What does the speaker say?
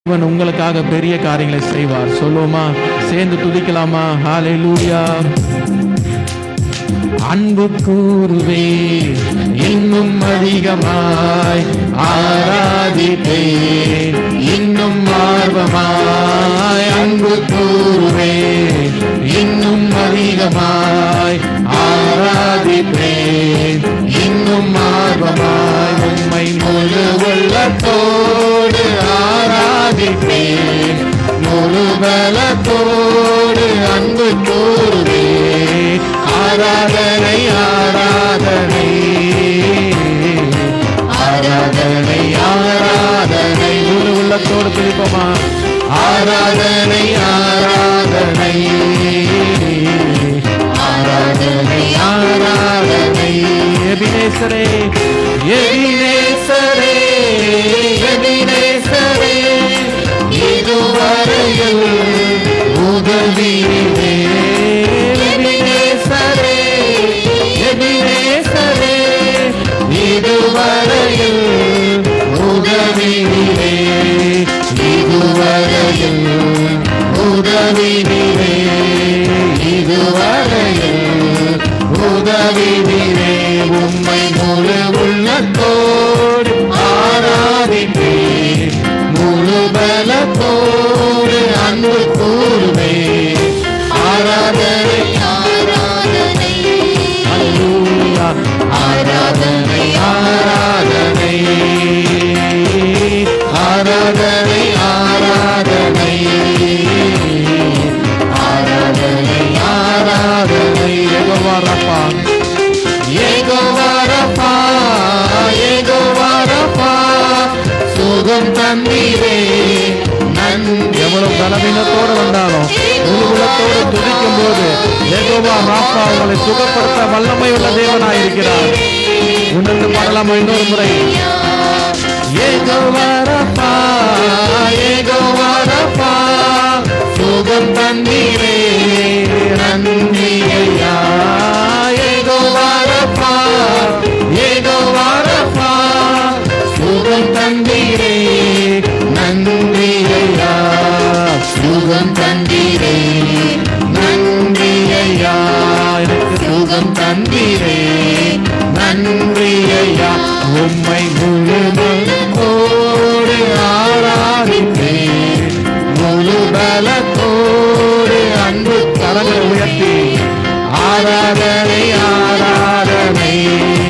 இவன் உங்களுக்காக பெரிய காரியங்களை செய்வார். சொல்லுவோமா? சேர்ந்து துதிக்கலாமா? ஹல்லேலூயா. அன்பு கூறுவே இன்னும் அதிகமாய், ஆராதிப்பேன் இன்னும் ஆர்வமாய். அன்பு கூறுவே இன்னும் அதிகமாய், ஆராதிப்பேன் இன்னும் ஆர்வமாய். உம்மை முழு உள்ளத்தோடு ஆராதிப்பேன், முழு பலத்தோடு அன்பு கூறுவே. ஆராதனை ஆராதனை ஆராதனை ஆராதனை. முழு உள்ளத்தோடு துதிப்போமா? ஆராதனை ஆராதனை ஆராதனை ஆராதனை. எபினேசரே எபினேசரே எபினேசரே, இதுவரையில் உதவினே. எபினேசரே எபினேசரே, இதுவரையில் உதவினே. இதுவரையில் உதவினே, இதுவரையில் உதவினே. உம்மை முழு உள்ளத்தோடு ஆராதிப்பேன், முழு பலத்தோடு அன்பு கூறுவேன். ஆராதனை ஆராதனை ஹல்லேலூயா. ஆராதனை ஆராதனை ஆராதனை ஆராதனை ஆராதனை ஆராதனை. யெகோவா ரப்பா யெகோவா ரப்பா யெகோவா ரப்பா, சுகம் தந்தீரே நன்றி. எவ்வளவு பலவீனத்தோடு வந்தாலும் உள்ளத்தோடு துதிக்கும் போது யெகோவா ராப்பா உங்களை சுகப்படுத்த வல்லமை உள்ள தேவனாய் இருக்கிறார். உணர்ந்து பாடலாமா இன்னொரு முறை? யெகோவா ராப்பா யெகோவா ராப்பா, சுகம் தந்தீரே நன்றி ஐயா. யெகோவா ராப்பா யெகோவா ராப்பா, சுகம் தந்தீரே நன்றி ஐயா. சுகம் தந்தீரே நன்றி ஐயா. எனக்கு சுகம் தந்தீரே நன்றி ஐயா. உம்மை